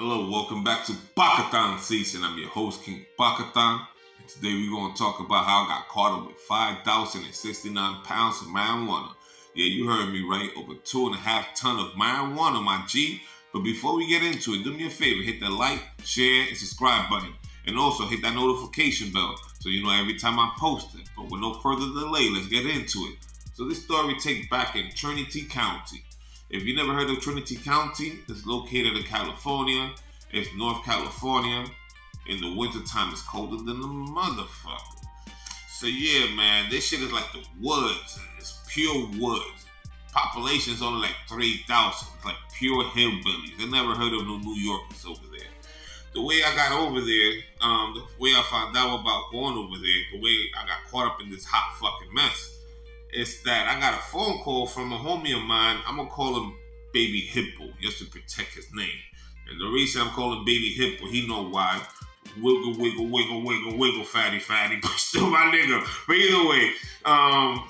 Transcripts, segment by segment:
Hello, welcome back to Bakatan Season. I'm your host, King Bakatan. And today we're going to talk about how I got caught up with 5,069 pounds of marijuana. Yeah, you heard me right. Over 2.5 tons of marijuana, my G. But before we get into it, do me a favor. Hit that like, share, and subscribe button. And also hit that notification bell so you know every time I post it. But with no further delay, let's get into it. So this story takes back in Trinity County. If you never heard of Trinity County, it's located in California. It's North California. In the wintertime, it's colder than the motherfucker. So yeah, man, this shit is like the woods. It's pure woods. Population is only like 3,000. It's like pure hillbillies. I never heard of no New Yorkers over there. The way I got over there, the way I found out about going over there, the way I got caught up in this hot fucking mess, is that I got a phone call from a homie of mine. I'm going to call him Baby Hippo, just to protect his name. And the reason I'm calling Baby Hippo, he know why. Wiggle, wiggle, wiggle, wiggle, wiggle, fatty, but still my nigga. But either way,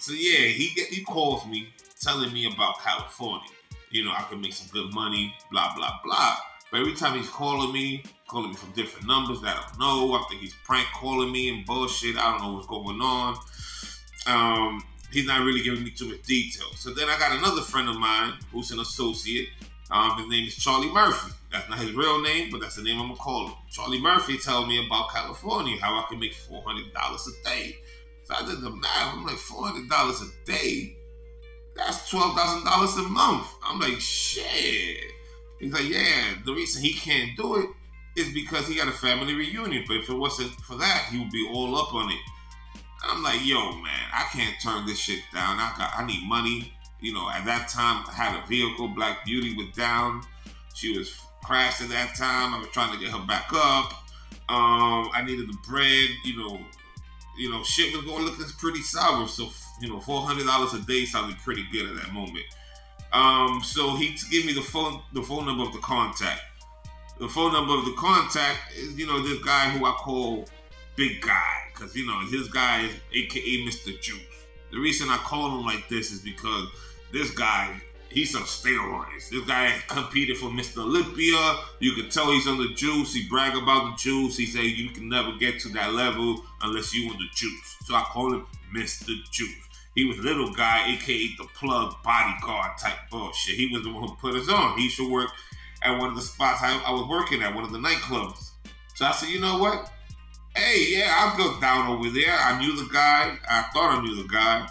so yeah, he calls me telling me about California. You know, I can make some good money, blah, blah, blah. But every time he's calling me from different numbers that I don't know. I think he's prank calling me and bullshit. I don't know what's going on. He's not really giving me too much detail. So then I got another friend of mine who's an associate. His name is Charlie Murphy. That's not his real name, but that's the name I'm going to call him. Charlie Murphy told me about California, how I can make $400 a day. So I did the math. I'm like, $400 a day? That's $12,000 a month. I'm like, shit. He's like, yeah, the reason he can't do it is because he got a family reunion. But if it wasn't for that, he would be all up on it. I'm like, yo, man, I can't turn this shit down. I need money. You know, at that time, I had a vehicle. Black Beauty was down. She was crashed at that time. I was trying to get her back up. I needed the bread. You know, shit was going looking pretty sour. So, $400 a day sounded pretty good at that moment. So he gave me the phone number of the contact. The phone number of the contact is, this guy who I call Big Guy. Because, his guy is a.k.a. Mr. Juice. The reason I call him like this is because this guy, he's on steroids. This guy competed for Mr. Olympia. You can tell he's on the juice. He brag about the juice. He say you can never get to that level unless you on the juice. So I call him Mr. Juice. He was little guy, a.k.a. the plug bodyguard type bullshit. He was the one who put us on. He used to work at one of the spots I was working at, one of the nightclubs. So I said, you know what? Hey, yeah, I'll go down over there. I knew the guy. I thought I knew the guy.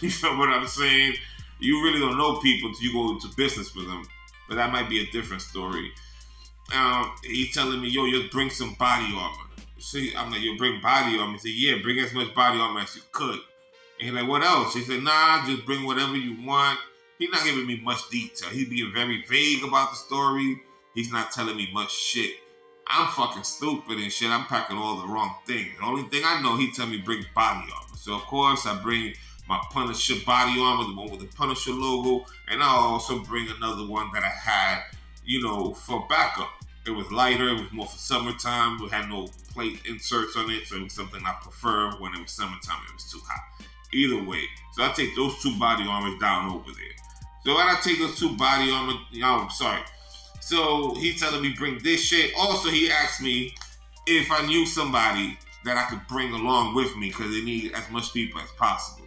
You know what I'm saying? You really don't know people until you go into business with them. But that might be a different story. He's telling me, yo, just bring some body armor. See, I'm like, yo, bring body armor. He said, yeah, bring as much body armor as you could. And he's like, what else? He said, nah, just bring whatever you want. He's not giving me much detail. He's being very vague about the story. He's not telling me much shit. I'm fucking stupid and shit. I'm packing all the wrong things. The only thing I know, he tell me bring body armor. So, of course, I bring my Punisher body armor, the one with the Punisher logo. And I also bring another one that I had, for backup. It was lighter. It was more for summertime. We had no plate inserts on it. So it was something I prefer when it was summertime. It was too hot. Either way. So I take those two body armors down over there. So when I take those two body armor, So he's telling me bring this shit. Also, he asked me if I knew somebody that I could bring along with me because they need as much people as possible.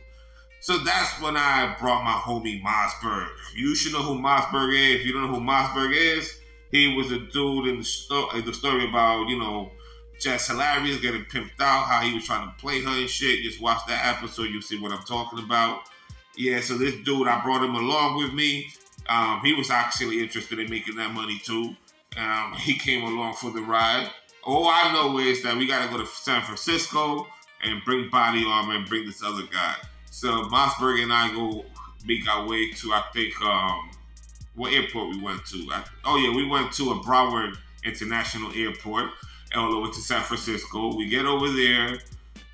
So that's when I brought my homie Mossberg. You should know who Mossberg is. If you don't know who Mossberg is, he was a dude in the story about, Jess Hilarious getting pimped out, how he was trying to play her and shit. Just watch that episode, you'll see what I'm talking about. Yeah, so this dude, I brought him along with me. He was actually interested in making that money too. He came along for the ride. All I know is that we got to go to San Francisco and bring body armor and bring this other guy. So Mossberg and I go make our way to, I think, what airport we went to. We went to a Broward International Airport all over to San Francisco. We get over there.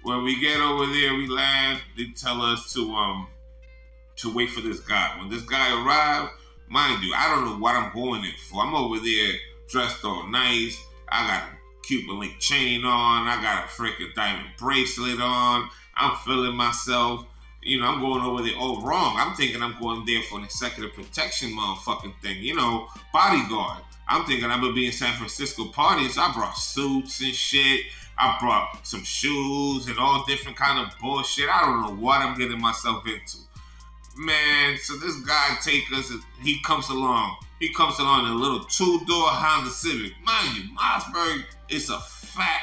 When we get over there, we land. They tell us to wait for this guy. When this guy arrived, mind you, I don't know what I'm going in for. I'm over there dressed all nice. I got a Cuban link chain on. I got a freaking diamond bracelet on. I'm feeling myself. I'm going over there all wrong. I'm thinking I'm going there for an executive protection motherfucking thing. Bodyguard. I'm thinking I'm gonna be in San Francisco partying, so I brought suits and shit. I brought some shoes and all different kind of bullshit. I don't know what I'm getting myself into. Man, so this guy take us, he comes along. He comes along in a little two-door Honda Civic. Mind you, Mossberg is a fat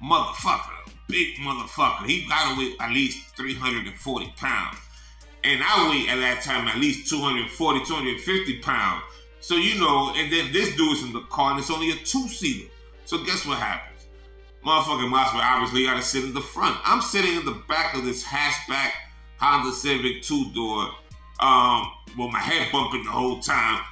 motherfucker, a big motherfucker. He got to weigh at least 340 pounds. And I weigh at that time at least 240, 250 pounds. So, you know, and then this dude's in the car and it's only a two-seater. So guess what happens? Motherfucking Mossberg obviously got to sit in the front. I'm sitting in the back of this hatchback Honda Civic two-door, with my head bumping the whole time,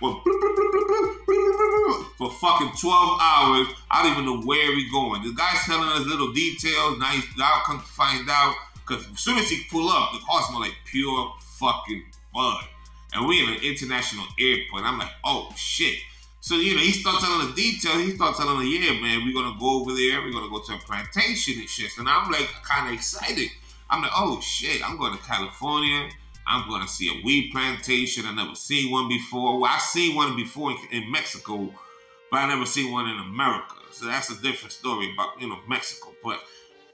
for fucking 12 hours. I don't even know where we going. The guy's telling us little details. Now I'll come to find out, because as soon as he pull up, the car smells like pure fucking bud. And we in an international airport. I'm like, oh shit. So, you know, he starts telling the details. He starts telling the, yeah, man, we're going to go over there. We're going to go to a plantation and shit. And I'm like kind of excited. I'm like, oh shit, I'm going to California. I'm going to see a weed plantation. I never seen one before. Well, I seen one before in Mexico, but I never seen one in America. So that's a different story about, you know, Mexico. But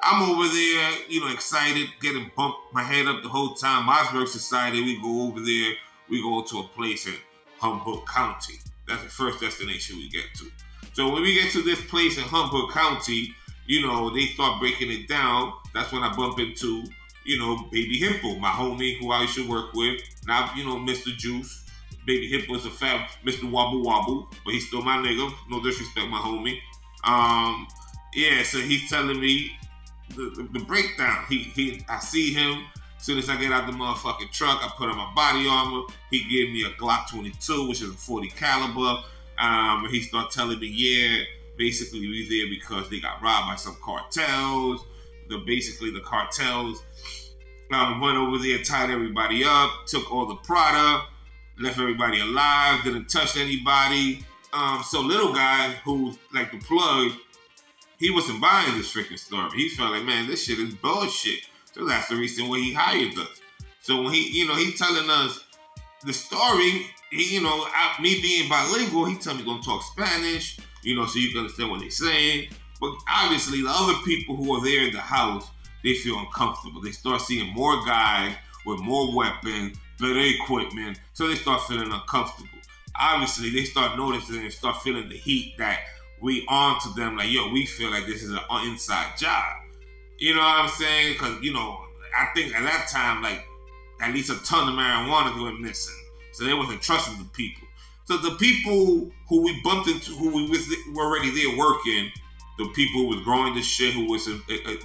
I'm over there, you know, excited, getting bumped my head up the whole time. Mossberg Society, we go over there. We go to a place in Humboldt County. That's the first destination we get to. So when we get to this place in Humboldt County, you know, they start breaking it down. That's when I bump into, you know, Baby Hippo, my homie who I used to work with. Now, you know, Mr. Juice. Baby Hippo's a fab, Mr. Wobble Wobble, but he's still my nigga. No disrespect, my homie. Yeah, so he's telling me the breakdown. I see him. As soon as I get out the motherfucking truck, I put on my body armor. He gave me a Glock 22, which is a 40 caliber. And he started telling me, yeah, basically we there because they got robbed by some cartels. The cartels went over there, tied everybody up, took all the product, left everybody alive, didn't touch anybody. So little guy who's like the plug, he wasn't buying this freaking story. He felt like, man, this shit is bullshit. So that's the reason why he hired us. So when he's telling us the story, me being bilingual, he tell me gonna talk Spanish, so you can understand what they're saying. But obviously the other people who are there in the house, they feel uncomfortable. They start seeing more guys with more weapons, better equipment, so they start feeling uncomfortable. Obviously, they start noticing and start feeling the heat that we on to them, like, yo, we feel like this is an inside job. You know what I'm saying? Because, I think at that time, like, at least a ton of marijuana went missing. So they wasn't trusting the people. So the people who we bumped into, who were already there working, the people who was growing this shit, who was in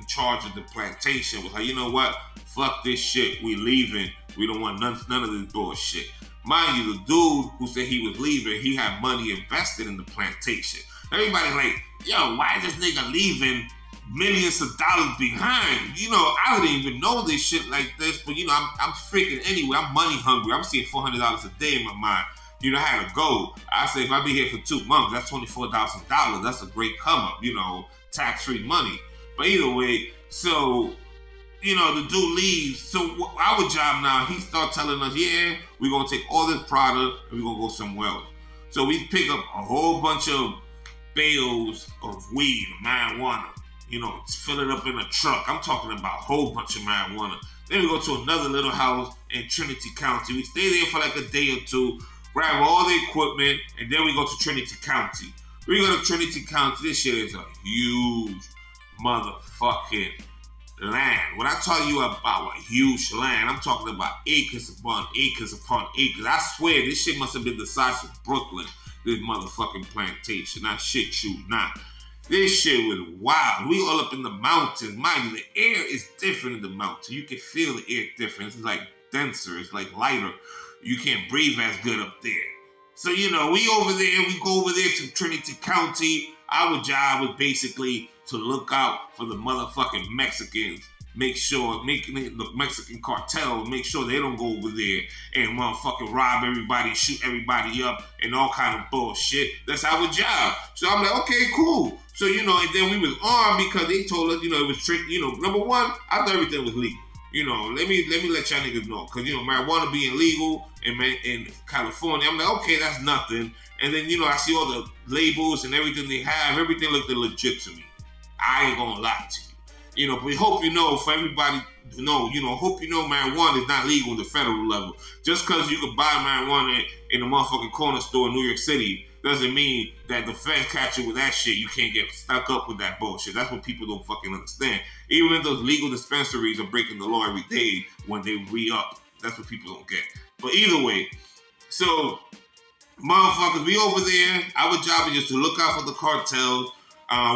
charge of the plantation, was like, you know what? Fuck this shit. We leaving. We don't want none of this bullshit. Mind you, the dude who said he was leaving, he had money invested in the plantation. Everybody like, yo, why is this nigga leaving millions of dollars behind? I didn't even know this shit like this, but I'm freaking anyway. I'm money hungry. I'm seeing $400 a day in my mind. I had a goal. I say if I be here for 2 months, that's $24,000. That's a great come up, tax-free money. But either way, so, the dude leaves. So our job now, he start telling us, yeah, we're going to take all this product and we're going to go somewhere else. So we pick up a whole bunch of bales of weed, marijuana, fill it up in a truck. I'm talking about a whole bunch of marijuana. Then we go to another little house in Trinity County. We stay there for like a day or two, grab all the equipment, and then we go to Trinity County. We go to Trinity County. This shit is a huge motherfucking land. When I tell you about a huge land, I'm talking about acres upon acres upon acres. I swear this shit must have been the size of Brooklyn, this motherfucking plantation. I shit you not. This shit was wild. We all up in the mountains. Mind you, the air is different in the mountains. You can feel the air different. It's like denser. It's like lighter. You can't breathe as good up there. So, we over there. We go over there to Trinity County. Our job was basically to look out for the motherfucking Mexicans. The Mexican cartel, make sure they don't go over there and motherfucking rob everybody, shoot everybody up, and all kind of bullshit. That's our job. So I'm like, okay, cool. So, and then we was armed because they told us, it was tricky. Number one, I thought everything was legal. let me let y'all niggas know. Because, marijuana being legal in California, I'm like, okay, that's nothing. And then, I see all the labels and everything they have. Everything looked legit to me. I ain't gonna lie to you. But we hope for everybody to know, hope marijuana is not legal at the federal level. Just because you can buy marijuana in a motherfucking corner store in New York City doesn't mean that the feds catch you with that shit. You can't get stuck up with that bullshit. That's what people don't fucking understand. Even if those legal dispensaries are breaking the law every day when they re-up. That's what people don't get. But either way, so motherfuckers, we over there. Our job is just to look out for the cartels.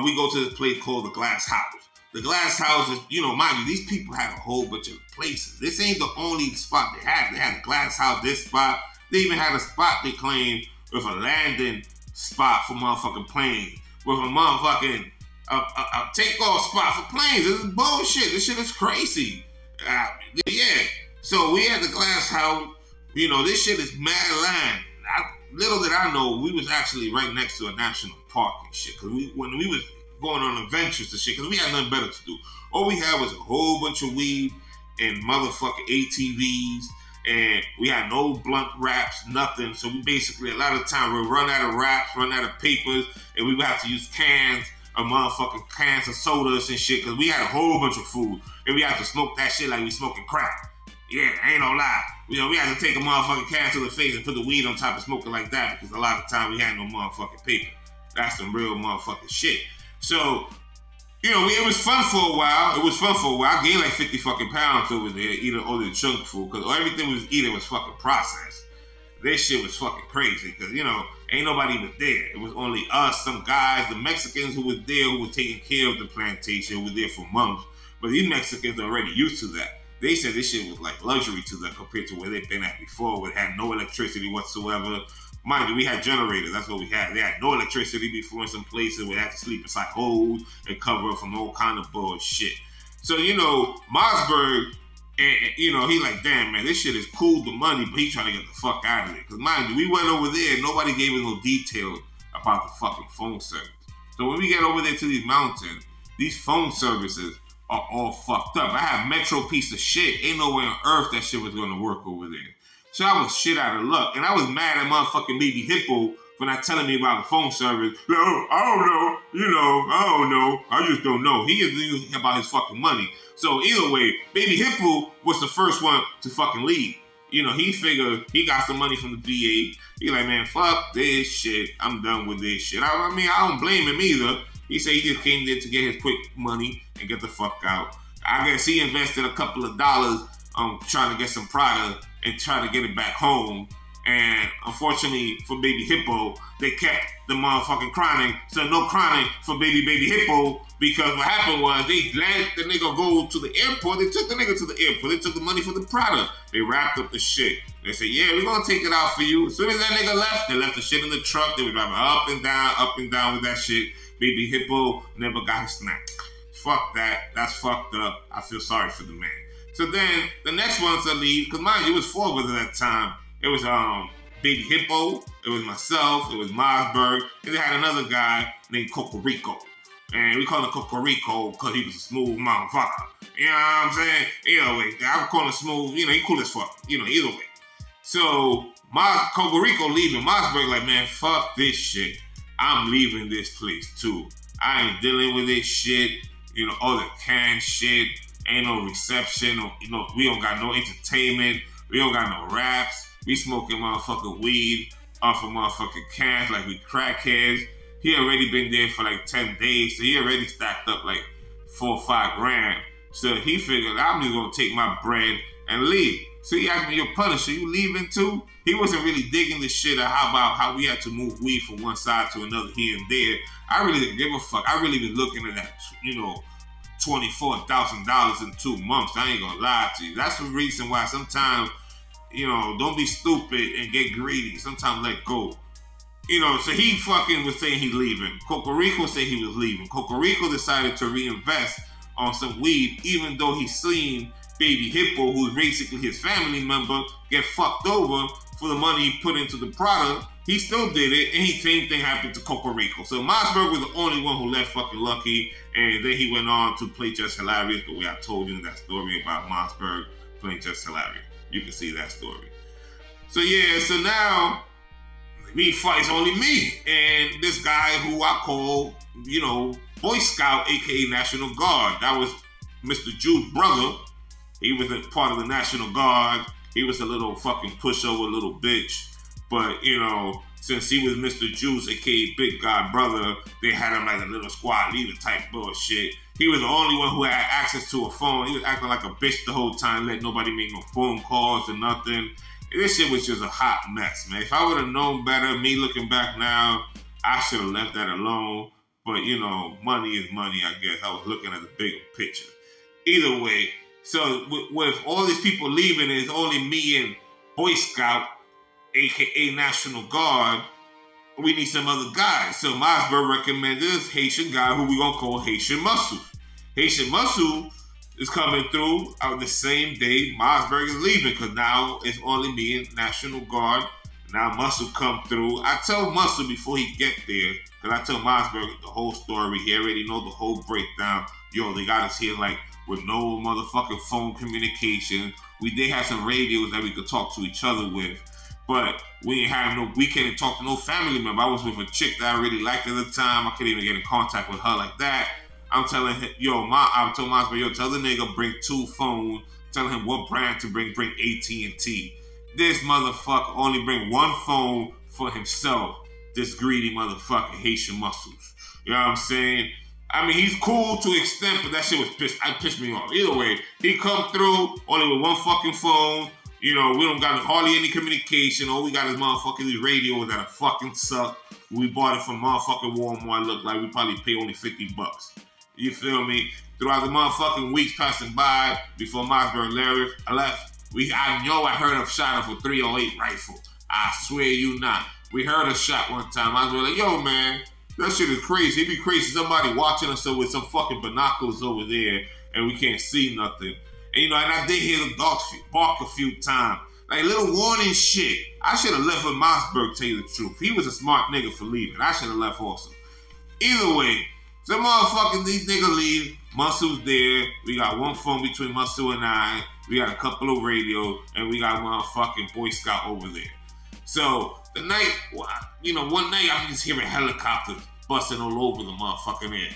We go to this place called the Glass House. The Glass House is, mind you, these people have a whole bunch of places. This ain't the only spot they have. They had a Glass House, this spot. They even had a spot they claimed with a landing spot for motherfucking planes. With a motherfucking a takeoff spot for planes. This is bullshit. This shit is crazy. Yeah. So we had the Glass House. This shit is mad land. Little did I know, we was actually right next to a national park and shit. Because when we was going on adventures and shit, because we had nothing better to do. All we had was a whole bunch of weed and motherfucking ATVs. And we had no blunt wraps, nothing. So we basically, a lot of the time, we run out of wraps, run out of papers, and we would have to use cans of motherfucking cans of sodas and shit, because we had a whole bunch of food. And we had to smoke that shit like we smoking crack. Yeah, ain't no lie. We had to take a motherfucking can to the face and put the weed on top and smoke it like that, because a lot of time we had no motherfucking paper. That's some real motherfucking shit. So, it was fun for a while. I gained like 50 fucking pounds over there eating all the junk food, because everything we was eating was fucking processed. This shit was fucking crazy, because, ain't nobody even there. It was only us, some guys, the Mexicans who was there, who was taking care of the plantation, who was there for months. But these Mexicans are already used to that. They said this shit was like luxury to them compared to where they've been at before, where it had no electricity whatsoever. Mind you, we had generators. That's what we had. They had no electricity before in some places where they had to sleep inside holes and cover up from all kind of bullshit. So, Mossberg, and he like, damn, man, this shit is cool, the money, but he trying to get the fuck out of there. Because mind you, we went over there and nobody gave us no details about the fucking phone service. So when we get over there to these mountains, these phone services are all fucked up. I have Metro piece of shit. Ain't no way on earth that shit was going to work over there. So I was shit out of luck. And I was mad at motherfucking Baby Hippo for not telling me about the phone service. No, I don't know. I just don't know. He is thinking about his fucking money. So either way, Baby Hippo was the first one to fucking leave. He figured he got some money from the VA. He like, man, fuck this shit. I'm done with this shit. I don't blame him either. He said he just came there to get his quick money and get the fuck out. I guess he invested a couple of dollars trying to get some product and try to get it back home. And unfortunately for Baby Hippo, they kept the motherfucking chronic. So no chronic for Baby Hippo, because what happened was they let the nigga go to the airport. They took the nigga to the airport. They took the money for the product. They wrapped up the shit. They said, yeah, we're going to take it out for you. As soon as that nigga left, they left the shit in the truck. They were driving up and down with that shit. Baby Hippo never got his snack. Fuck that. That's fucked up. I feel sorry for the man. So then the next ones to leave, because mind you, it was 4 of us at that time. It was Baby Hippo, it was myself, it was Mossberg, and they had another guy named Cocorico. And we call him Cocorico because he was a smooth motherfucker. You know what I'm saying? Either way, I would call him smooth, he cool as fuck. Either way. So Cocorico leaving, Mossberg like, man, fuck this shit. I'm leaving this place too. I ain't dealing with this shit. All the canned shit. Ain't no reception. We don't got no entertainment. We don't got no raps. We smoking motherfucking weed off of motherfucking cans like we crackheads. He already been there for like 10 days, so he already stacked up like 4 or 5 grand. So he figured, I'm just gonna take my bread and leave. So he asked me, yo, Punisher, you leaving too? He wasn't really digging this shit about how we had to move weed from one side to another here and there. I really didn't give a fuck. I really been looking at that, $24,000 in 2 months. I ain't gonna lie to you. That's the reason why sometimes, don't be stupid and get greedy. Sometimes let go. So he fucking was saying he's leaving. Cocorico said he was leaving. Cocorico decided to reinvest on some weed, even though he seen Baby Hippo, who's basically his family member, get fucked over for the money he put into the product. he still did it, and same thing happened to Cocorico. So Mossberg was the only one who left fucking Lucky, and then he went on to play Just Hilarious, the way I told you in that story about Mossberg playing Just Hilarious. You can see that story. So yeah, so now me fights only me and this guy who I call, Boy Scout, aka National Guard. That was Mr. Jude's brother. He was a part of the National Guard. He was a little fucking pushover, little bitch. But, since he was Mr. Juice, aka Big God brother, they had him like a little squad leader type bullshit. He was the only one who had access to a phone. He was acting like a bitch the whole time, letting nobody make no phone calls or nothing. This shit was just a hot mess, man. If I would have known better, me looking back now, I should have left that alone. But, money is money, I guess. I was looking at the bigger picture. Either way, so with all these people leaving, it's only me and Boy Scout, a.k.a. National Guard. We need some other guys. So Mossberg recommended this Haitian guy who we going to call Haitian Muscle. Haitian Muscle is coming through the same day Mossberg is leaving, because now it's only me and National Guard. Now Muscle come through. I tell Muscle before he get there, because I tell Mossberg the whole story. He already know the whole breakdown. Yo, they got us here like with no motherfucking phone communication. We did have some radios that we could talk to each other with, but we ain't have no weekend to talk to no family member. I was with a chick that I really liked at the time. I couldn't even get in contact with her like that. I'm telling him, I'm telling Mossberg, tell the nigga bring 2 phones. Telling him what brand to bring AT&T. This motherfucker only bring 1 phone for himself. This greedy motherfucker, Haitian Muscles. You know what I'm saying? I mean, he's cool to an extent, but that shit was pissed me off. Either way, he come through only with 1 fucking phone. We don't got hardly any communication. All we got is motherfucking these radios that fucking suck. We bought it from motherfucking Walmart. Look like we probably pay only $50. You feel me? Throughout the motherfucking weeks passing by before Mossberg left, I heard a shot of a 308 rifle. I swear you not. We heard a shot one time. I was like, yo, man, that shit is crazy. It'd be crazy somebody watching us with some fucking binoculars over there and we can't see nothing. And, and I did hear the dogs bark a few times. Like little warning shit. I should have left with Mossberg, tell you the truth. He was a smart nigga for leaving. I should have left also. Either way, some motherfucking these niggas leave. Muscle's there. We got 1 phone between Muscle and I. We got a couple of radios, and we got motherfucking Boy Scout over there. So the night, one night I'm just hearing helicopters busting all over the motherfucking air.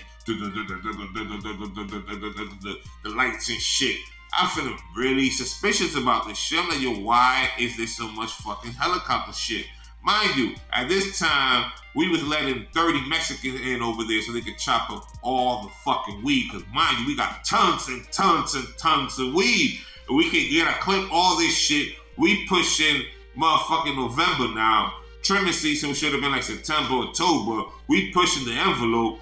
The lights and shit. I'm feeling really suspicious about this shit. I'm like, yo, why is there so much fucking helicopter shit? Mind you, at this time, we was letting 30 Mexicans in over there so they could chop up all the fucking weed. Because mind you, we got tons and tons and tons of weed. And we gotta clip all this shit. We pushing motherfucking November now. Trimming season should have been like September, October. We pushing the envelope.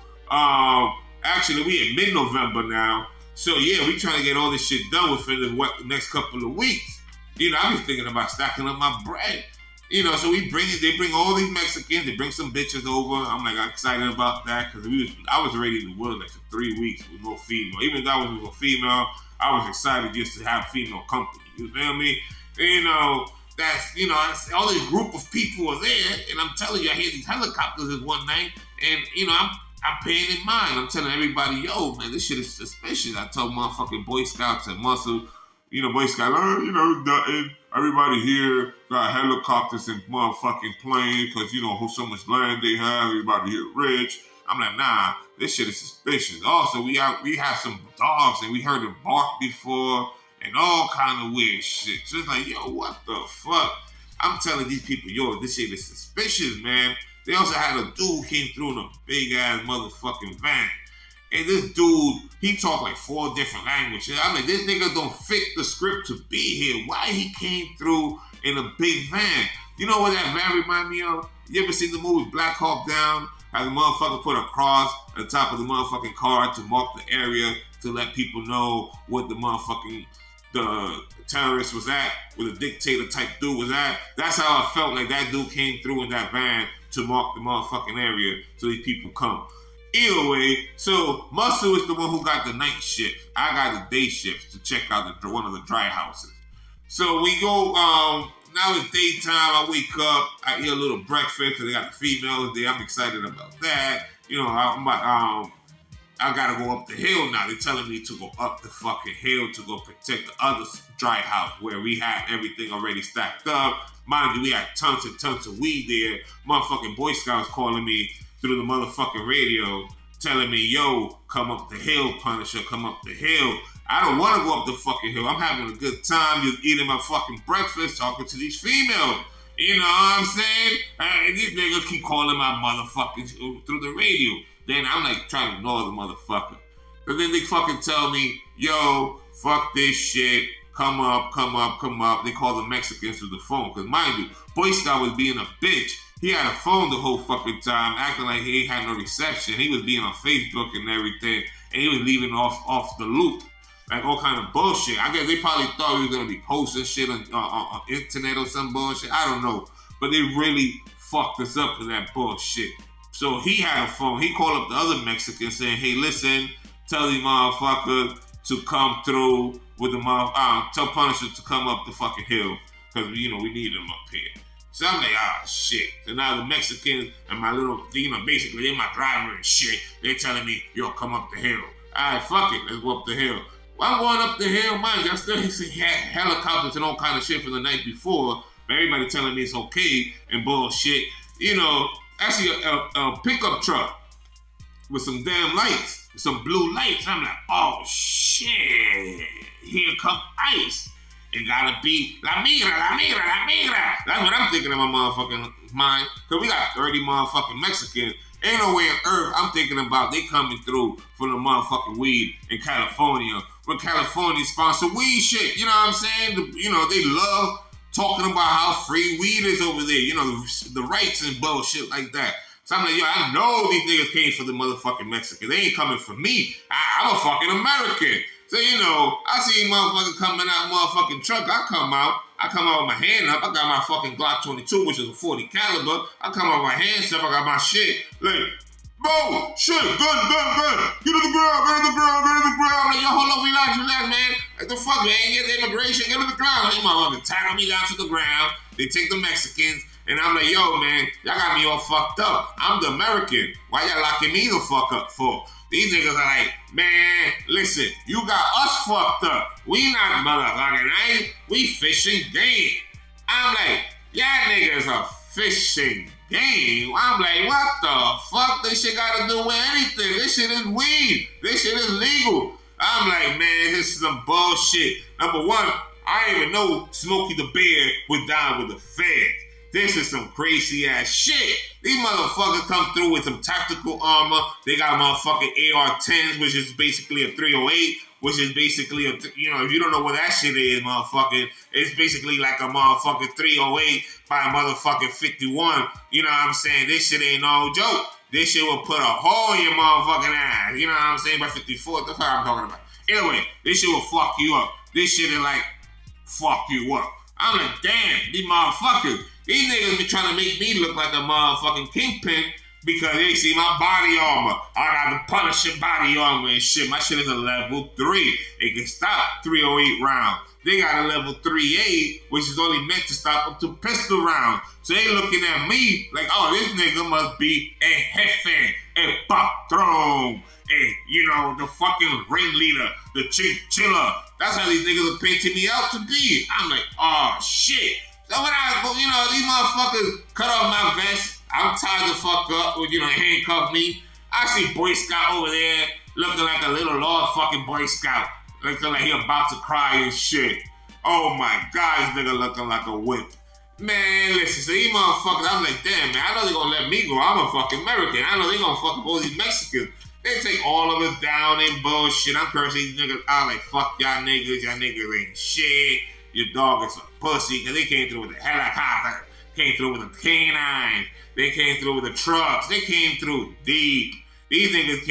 Actually, we in mid-November now. So yeah, we trying to get all this shit done within the next couple of weeks. I was thinking about stacking up my bread. So they bring all these Mexicans, they bring some bitches over. I'm excited about that because I was ready to work like for 3 weeks with no female. Even though I was with a female, I was excited just to have female company. You feel me? That's all this group of people are there, and I'm telling you, I hear these helicopters this one night, and I'm paying in mind. I'm telling everybody, yo, man, this shit is suspicious. I told motherfucking Boy Scouts and Muscle, Boy Scouts, nothing. Everybody here got helicopters and motherfucking planes because, so much land they have. Everybody here rich. I'm like, nah, this shit is suspicious. Also, we have some dogs and we heard them bark before and all kind of weird shit. So it's like, yo, what the fuck? I'm telling these people, yo, this shit is suspicious, man. They also had a dude came through in a big-ass motherfucking van. And this dude, he talked like 4 different languages. I'm like, this nigga don't fit the script to be here. Why he came through in a big van? You know what that van remind me of? You ever seen the movie Black Hawk Down? How the motherfucker put a cross at the top of the motherfucking car to mark the area to let people know what the terrorist was at, where the dictator type dude was at. That's how I felt like that dude came through in that van to mark the motherfucking area so these people come. Either way, so Muscle is the one who got the night shift. I got the day shift to check out one of the dry houses. So we go, now it's daytime. I wake up. I eat a little breakfast because they got the females there. I'm excited about that. I gotta go up the hill now. They're telling me to go up the fucking hill to go protect the other dry house where we had everything already stacked up. Mind you, we had tons and tons of weed there. Motherfucking Boy Scouts calling me through the motherfucking radio, telling me, yo, come up the hill, Punisher, come up the hill. I don't want to go up the fucking hill. I'm having a good time just eating my fucking breakfast, talking to these females. You know what I'm saying? These niggas keep calling my motherfuckers through the radio. Then I'm like trying to ignore the motherfucker. But then they fucking tell me, yo, fuck this shit. Come up. They call the Mexicans through the phone. Because mind you, Boy Scout was being a bitch. He had a phone the whole fucking time, acting like he ain't had no reception. He was being on Facebook and everything. And he was leaving off the loop. Like all kind of bullshit. I guess they probably thought we was going to be posting shit on internet or some bullshit. I don't know. But they really fucked us up for that bullshit. So he had a phone. He called up the other Mexican saying, hey, listen, tell these motherfuckers to come through with the tell Punisher to come up the fucking hill. Because, we need him up here. So I'm like, shit. So now the Mexicans and my little, basically they're my driver and shit. They're telling me, yo, come up the hill. All right, fuck it. Let's go up the hill. Well, I'm going up the hill, man. I still had helicopters and all kind of shit from the night before. But everybody telling me it's okay and bullshit. Actually a pickup truck with some damn lights, some blue lights. I'm like, oh shit, here come ICE. It gotta be La Migra. That's what I'm thinking in my motherfucking mind. Cause we got 30 motherfucking Mexicans. Ain't no way on earth I'm thinking about they coming through for the motherfucking weed in California. When California sponsor weed shit, you know what I'm saying? They love talking about how free weed is over there, the rights and bullshit like that. So I'm like, yo, I know these niggas came for the motherfucking Mexicans. They ain't coming for me. I'm a fucking American. So, I see motherfucker coming out motherfucking truck. I come out with my hand up. I got my fucking Glock 22, which is a 40 caliber. I come out with my hands up. I got my shit. Like, bro, shit, gun. Get to the ground. I'm like, yo, hold up, relax, man. Like, the fuck, man? Get the immigration, get to the ground. They motherfucker tackle me down to the ground. They take the Mexicans. And I'm like, yo, man, y'all got me all fucked up. I'm the American. Why y'all locking me the fuck up for? These niggas are like, man, listen, you got us fucked up. We not motherfucking right. We fishing game. I'm like, y'all niggas are fishing game. I'm like, what the fuck? This shit got to do with anything. This shit is weed. This shit is legal. I'm like, man, this is some bullshit. Number one, I didn't even know Smokey the Bear was down with the Feds. This is some crazy ass shit. These motherfuckers come through with some tactical armor. They got motherfucking AR-10s, which is basically a 308, which is basically if you don't know what that shit is, motherfucking, it's basically like a motherfucking 308 by a motherfucking 51. You know what I'm saying? This shit ain't no joke. This shit will put a hole in your motherfucking ass. You know what I'm saying? By 54, that's what I'm talking about. Anyway, this shit will fuck you up. This shit is like, fuck you up. I'm like, damn, these motherfuckers. These niggas be trying to make me look like a motherfucking kingpin because they see my body armor. I got the Punisher body armor and shit. My shit is a level 3. It can stop 308 rounds. They got a level 3A, which is only meant to stop up to pistol rounds. So they looking at me like, oh, this nigga must be a jefe, a patron, the fucking ringleader, the chinchilla. That's how these niggas are painting me out to be. I'm like, oh, shit. So when I go, these motherfuckers cut off my vest, I'm tied the fuck up with, handcuff me. I see Boy Scout over there looking like a little Lord fucking Boy Scout. Looking like he about to cry and shit. Oh my God, this nigga looking like a whip. Man, listen, so these motherfuckers, I'm like, damn, man, I know they gonna let me go. I'm a fucking American. I know they gonna fuck up all these Mexicans. They take all of us down and bullshit. I'm cursing these niggas out like, fuck y'all niggas. Y'all niggas ain't shit. Your dog is a pussy. Because they came through with a helicopter. Came through with a canine. They came through with the trucks. They came through deep. These niggas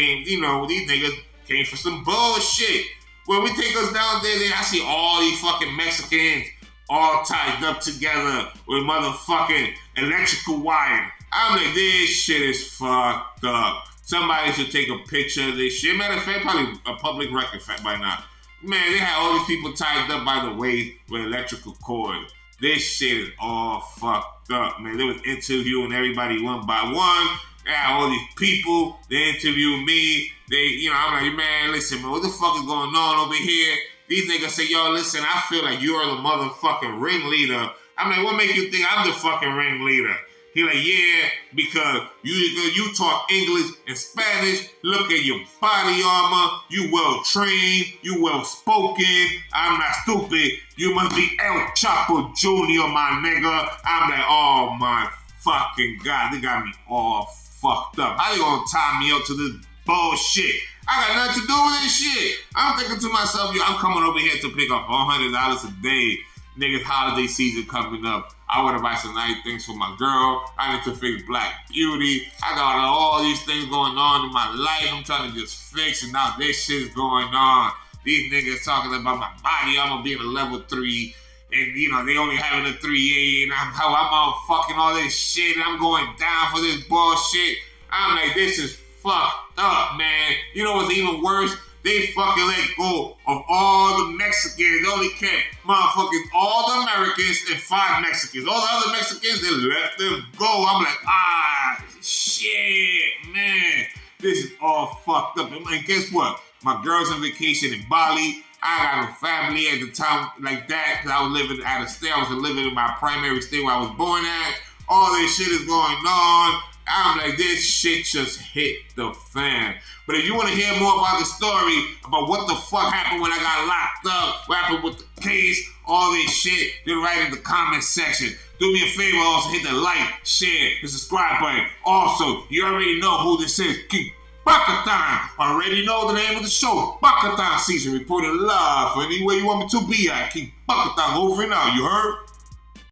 came for some bullshit. When we take us down there, I see all these fucking Mexicans all tied up together with motherfucking electrical wire. I'm like, this shit is fucked up. Somebody should take a picture of this shit. Matter of fact, probably a public record by now. Man, they had all these people tied up by the waist with electrical cord. This shit is all fucked up, man. They was interviewing everybody one by one. Yeah, all these people, they interview me. I'm like, man, listen, man, what the fuck is going on over here? These niggas say, yo, listen, I feel like you're the motherfucking ringleader. I'm like, what make you think I'm the fucking ringleader? He like, yeah, because you talk English and Spanish. Look at your body armor. You well trained. You well spoken. I'm not stupid. You must be El Chapo Jr., my nigga. I'm like, oh my fucking God, they got me all fucked up. How they gonna tie me up to this bullshit? I got nothing to do with this shit. I'm thinking to myself, yo, I'm coming over here to pick up $100 a day. Niggas, holiday season coming up. I want to buy some nice things for my girl. I need to fix Black Beauty. I got all these things going on in my life. I'm trying to just fix, and now this shit's going on. These niggas talking about my body. I'm gonna be in a level 3. And, they only having a 3A. And I'm out fucking all this shit. And I'm going down for this bullshit. I'm like, this is fucked up, man. You know what's even worse? They fucking let go of all the Mexicans. They only kept motherfuckers, all the Americans and 5 Mexicans. All the other Mexicans, they let them go. I'm like, shit, man. This is all fucked up. And guess what? My girl's on vacation in Bali. I got a family at the time like that because I was living out of state. I was living in my primary state where I was born at. All this shit is going on. I'm like, this shit just hit the fan. But if you want to hear more about the story, about what the fuck happened when I got locked up, what happened with the case, all this shit, then write in the comment section. Do me a favor, also hit the like, share, and subscribe button. Also, you already know who this is. King Pakatan. Already know the name of the show. Pakatan season reporting live for anywhere you want me to be at. King Pakatan over and out, you heard?